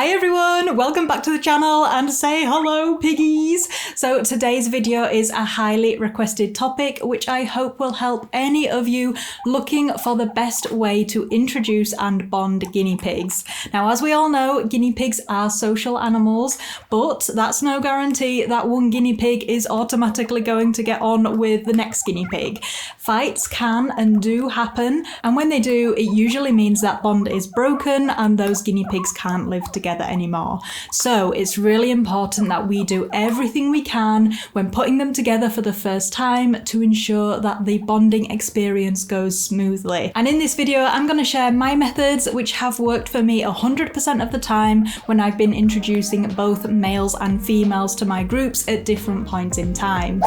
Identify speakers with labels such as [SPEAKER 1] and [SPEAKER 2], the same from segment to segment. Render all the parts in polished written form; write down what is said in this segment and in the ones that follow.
[SPEAKER 1] Hi everyone, welcome back to the channel and say hello piggies. So today's video is a highly requested topic which I hope will help any of you looking for the best way to introduce and bond guinea pigs. Now as we all know, guinea pigs are social animals, but that's no guarantee that one guinea pig is automatically going to get on with the next guinea pig. Fights can and do happen, and when they do, it usually means that bond is broken and those guinea pigs can't live together anymore. So it's really important that we do everything we can when putting them together for the first time to ensure that the bonding experience goes smoothly. And in this video, I'm going to share my methods which have worked for me 100% of the time when I've been introducing both males and females to my groups at different points in time.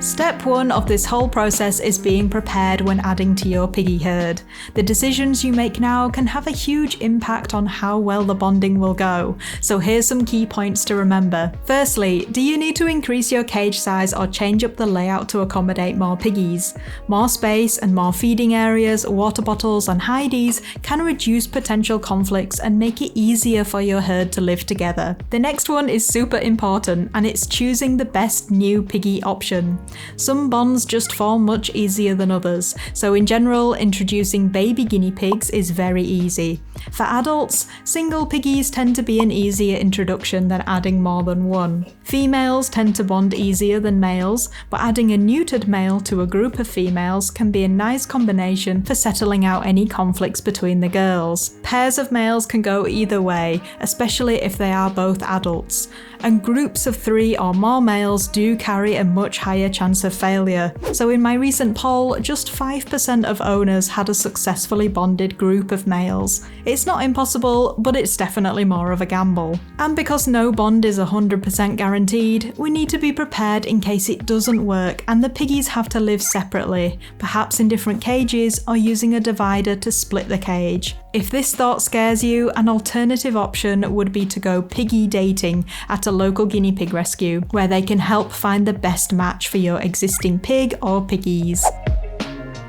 [SPEAKER 1] Step 1 of this whole process is being prepared when adding to your piggy herd. The decisions you make now can have a huge impact on how well the bonding will go, so here's some key points to remember. Firstly, do you need to increase your cage size or change up the layout to accommodate more piggies? More space and more feeding areas, water bottles and hideys can reduce potential conflicts and make it easier for your herd to live together. The next one is super important, and it's choosing the best new piggy option. Some bonds just form much easier than others, so in general, introducing baby guinea pigs is very easy. For adults, single piggies tend to be an easier introduction than adding more than one. Females tend to bond easier than males, but adding a neutered male to a group of females can be a nice combination for settling out any conflicts between the girls. Pairs of males can go either way, especially if they are both adults. And groups of 3 or more males do carry a much higher chance of failure. So in my recent poll, just 5% of owners had a successfully bonded group of males. It's not impossible, but it's definitely more of a gamble. And because no bond is 100% guaranteed, we need to be prepared in case it doesn't work and the piggies have to live separately, perhaps in different cages or using a divider to split the cage. If this thought scares you, an alternative option would be to go piggy dating at a local guinea pig rescue, where they can help find the best match for your existing pig or piggies.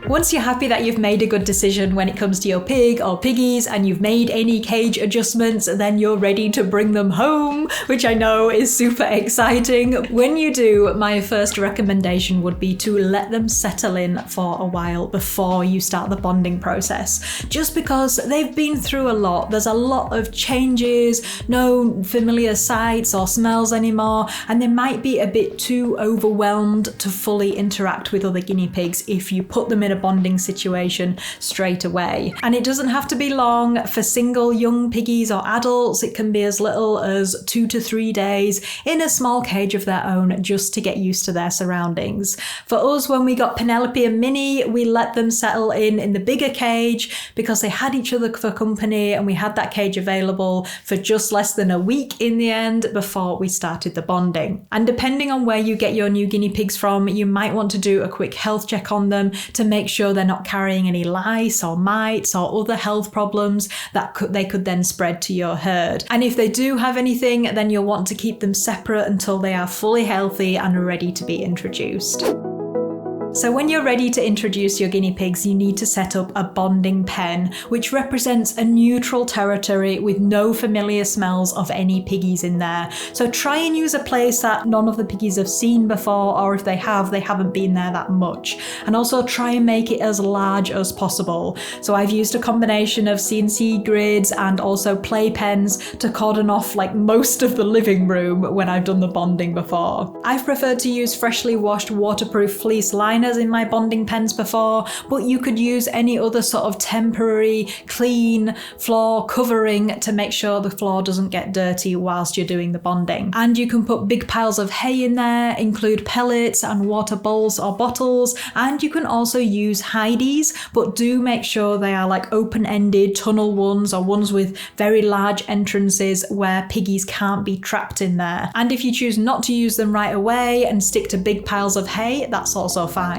[SPEAKER 1] Once you're happy that you've made a good decision when it comes to your pig or piggies and you've made any cage adjustments, then you're ready to bring them home, which I know is super exciting. When you do, my first recommendation would be to let them settle in for a while before you start the bonding process. Just because they've been through a lot, there's a lot of changes, no familiar sights or smells anymore, and they might be a bit too overwhelmed to fully interact with other guinea pigs if you put them in a bonding situation straight away. And it doesn't have to be long. For single young piggies or adults, it can be as little as 2 to 3 days in a small cage of their own just to get used to their surroundings. For us, when we got Penelope and Minnie, we let them settle in the bigger cage because they had each other for company, and we had that cage available for just less than a week in the end before we started the bonding. And depending on where you get your new guinea pigs from, you might want to do a quick health check on them to make sure they're not carrying any lice or mites or other health problems that they could then spread to your herd. And if they do have anything, then you'll want to keep them separate until they are fully healthy and ready to be introduced. So when you're ready to introduce your guinea pigs, you need to set up a bonding pen, which represents a neutral territory with no familiar smells of any piggies in there. So try and use a place that none of the piggies have seen before, or if they have, they haven't been there that much. And also try and make it as large as possible. So I've used a combination of CNC grids and also play pens to cordon off like most of the living room when I've done the bonding before. I've preferred to use freshly washed waterproof fleece liners in my bonding pens before, but you could use any other sort of temporary clean floor covering to make sure the floor doesn't get dirty whilst you're doing the bonding. And you can put big piles of hay in there, include pellets and water bowls or bottles, and you can also use hideys, but do make sure they are like open-ended tunnel ones or ones with very large entrances where piggies can't be trapped in there. And if you choose not to use them right away and stick to big piles of hay, that's also fine.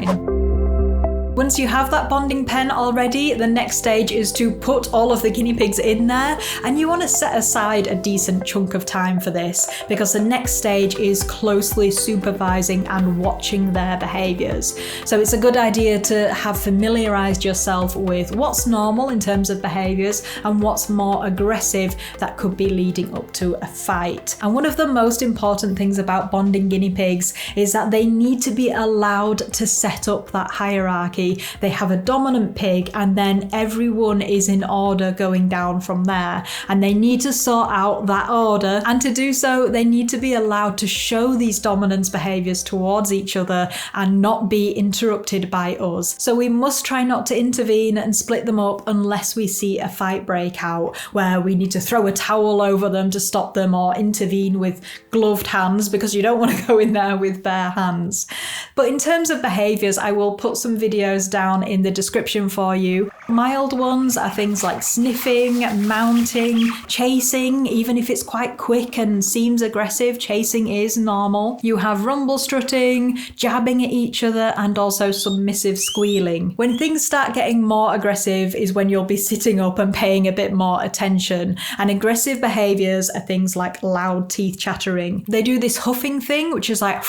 [SPEAKER 1] Once you have that bonding pen already, the next stage is to put all of the guinea pigs in there, and you want to set aside a decent chunk of time for this, because the next stage is closely supervising and watching their behaviours. So it's a good idea to have familiarised yourself with what's normal in terms of behaviours and what's more aggressive that could be leading up to a fight. And one of the most important things about bonding guinea pigs is that they need to be allowed to set up that hierarchy. They have a dominant pig, and then everyone is in order going down from there, and they need to sort out that order, and to do so they need to be allowed to show these dominance behaviours towards each other and not be interrupted by us. So we must try not to intervene and split them up unless we see a fight break out where we need to throw a towel over them to stop them, or intervene with gloved hands, because you don't want to go in there with bare hands. But in terms of behaviours, I will put some videos down in the description for you. Mild ones are things like sniffing, mounting, chasing. Even if it's quite quick and seems aggressive, chasing is normal. You have rumble strutting, jabbing at each other, and also submissive squealing. When things start getting more aggressive is when you'll be sitting up and paying a bit more attention. And aggressive behaviours are things like loud teeth chattering. They do this huffing thing, which is like,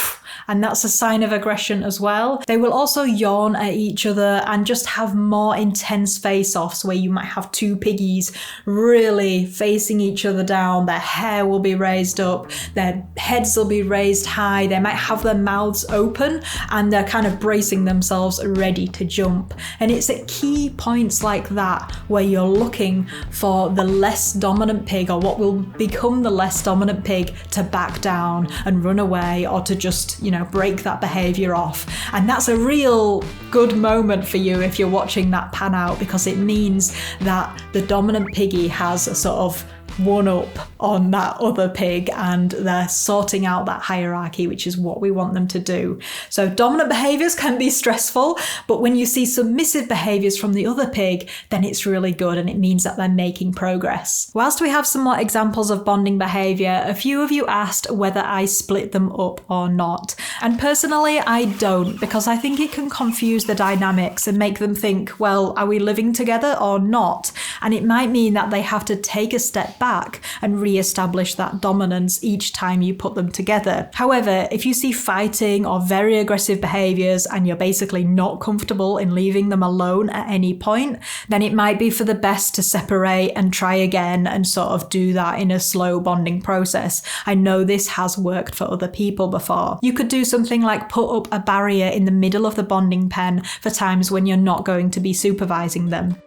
[SPEAKER 1] and that's a sign of aggression as well. They will also yawn at each other and just have more intense face-offs where you might have two piggies really facing each other down. Their hair will be raised up, their heads will be raised high, they might have their mouths open, and they're kind of bracing themselves ready to jump. And it's at key points like that where you're looking for the less dominant pig, or what will become the less dominant pig, to back down and run away, or to just, break that behaviour off. And that's a real good moment for you if you're watching that pan out, because it means that the dominant piggy has a sort of one up on that other pig, and they're sorting out that hierarchy, which is what we want them to do. So dominant behaviours can be stressful, but when you see submissive behaviours from the other pig, then it's really good, and it means that they're making progress. Whilst we have some more examples of bonding behaviour, a few of you asked whether I split them up or not. And personally, I don't, because I think it can confuse the dynamics and make them think, well, are we living together or not? And it might mean that they have to take a step back and re-establish that dominance each time you put them together. However, if you see fighting or very aggressive behaviours and you're basically not comfortable in leaving them alone at any point, then it might be for the best to separate and try again and sort of do that in a slow bonding process. I know this has worked for other people before. You could do something like put up a barrier in the middle of the bonding pen for times when you're not going to be supervising them.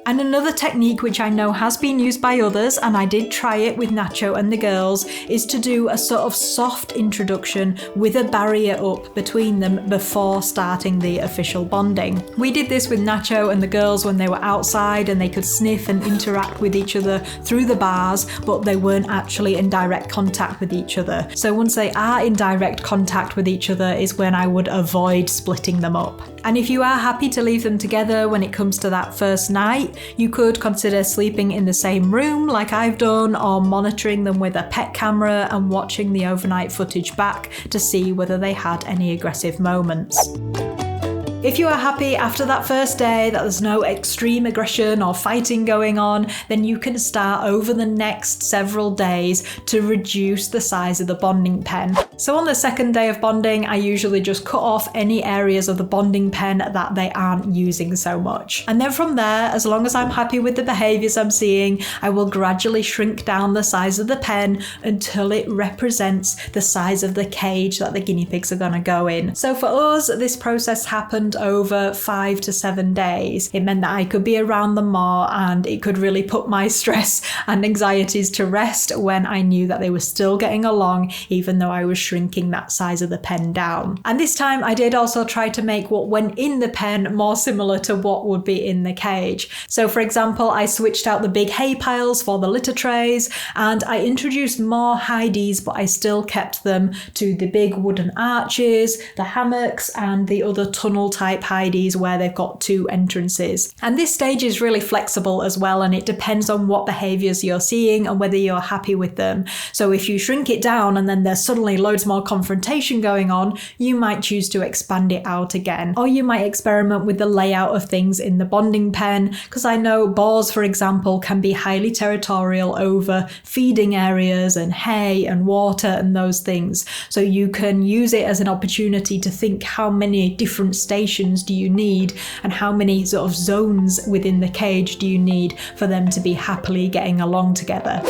[SPEAKER 1] And another technique which I know has been used by others, and I did try it with Nacho and the girls, is to do a sort of soft introduction with a barrier up between them before starting the official bonding. We did this with Nacho and the girls when they were outside and they could sniff and interact with each other through the bars, but they weren't actually in direct contact with each other. So once they are in direct contact with each other is when I would avoid splitting them up. And if you are happy to leave them together when it comes to that first night, you could consider sleeping in the same room like I've done, or monitoring them with a pet camera and watching the overnight footage back to see whether they had any aggressive moments. If you are happy after that first day that there's no extreme aggression or fighting going on, then you can start over the next several days to reduce the size of the bonding pen. So on the second day of bonding, I usually just cut off any areas of the bonding pen that they aren't using so much. And then from there, as long as I'm happy with the behaviours I'm seeing, I will gradually shrink down the size of the pen until it represents the size of the cage that the guinea pigs are going to go in. So for us, this process happened over 5 to 7 days. It meant that I could be around them more, and it could really put my stress and anxieties to rest when I knew that they were still getting along, even though I was shrinking that size of the pen down. And this time I did also try to make what went in the pen more similar to what would be in the cage. So for example, I switched out the big hay piles for the litter trays, and I introduced more hideys, but I still kept them to the big wooden arches, the hammocks, and the other tunnel type hideys where they've got 2 entrances. And this stage is really flexible as well, and it depends on what behaviors you're seeing and whether you're happy with them. So if you shrink it down and then there's suddenly loads more confrontation going on, you might choose to expand it out again. Or you might experiment with the layout of things in the bonding pen, because I know boars, for example, can be highly territorial over feeding areas and hay and water and those things. So you can use it as an opportunity to think, how many different stations do you need and how many sort of zones within the cage do you need for them to be happily getting along together.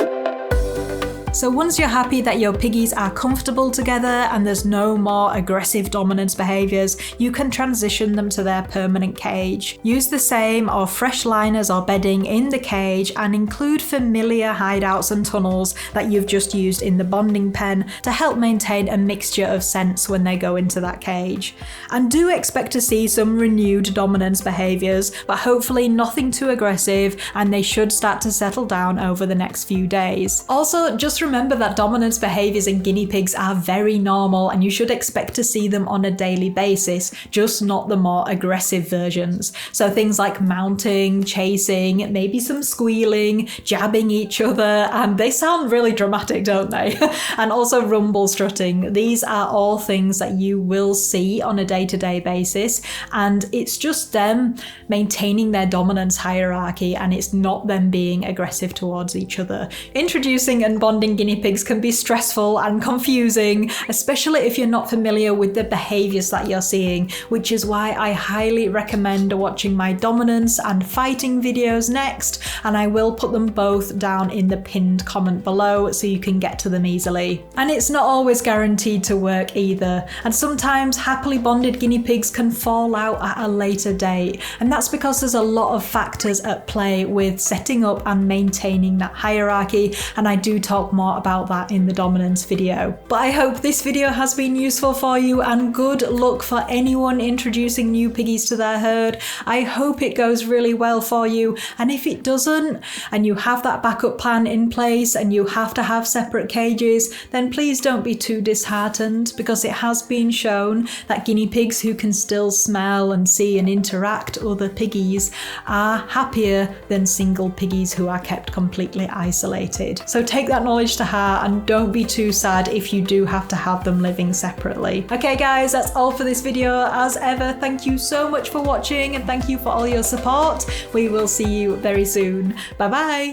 [SPEAKER 1] So once you're happy that your piggies are comfortable together and there's no more aggressive dominance behaviours, you can transition them to their permanent cage. Use the same or fresh liners or bedding in the cage and include familiar hideouts and tunnels that you've just used in the bonding pen to help maintain a mixture of scents when they go into that cage. And do expect to see some renewed dominance behaviours, but hopefully nothing too aggressive, and they should start to settle down over the next few days. Also, just remember that dominance behaviours in guinea pigs are very normal and you should expect to see them on a daily basis, just not the more aggressive versions. So things like mounting, chasing, maybe some squealing, jabbing each other, and they sound really dramatic, don't they? And also rumble strutting. These are all things that you will see on a day-to-day basis, and it's just them maintaining their dominance hierarchy, and it's not them being aggressive towards each other. Introducing and bonding guinea pigs can be stressful and confusing, especially if you're not familiar with the behaviours that you're seeing, which is why I highly recommend watching my dominance and fighting videos next, and I will put them both down in the pinned comment below so you can get to them easily. And it's not always guaranteed to work either, and sometimes happily bonded guinea pigs can fall out at a later date, and that's because there's a lot of factors at play with setting up and maintaining that hierarchy, and I do talk more about that in the dominance video. But I hope this video has been useful for you, and good luck for anyone introducing new piggies to their herd. I hope it goes really well for you, and if it doesn't and you have that backup plan in place and you have to have separate cages, then please don't be too disheartened, because it has been shown that guinea pigs who can still smell and see and interact other piggies are happier than single piggies who are kept completely isolated. So take that knowledge to heart and don't be too sad if you do have to have them living separately. Okay guys, that's all for this video. As ever, thank you so much for watching and thank you for all your support. We will see you very soon. Bye bye.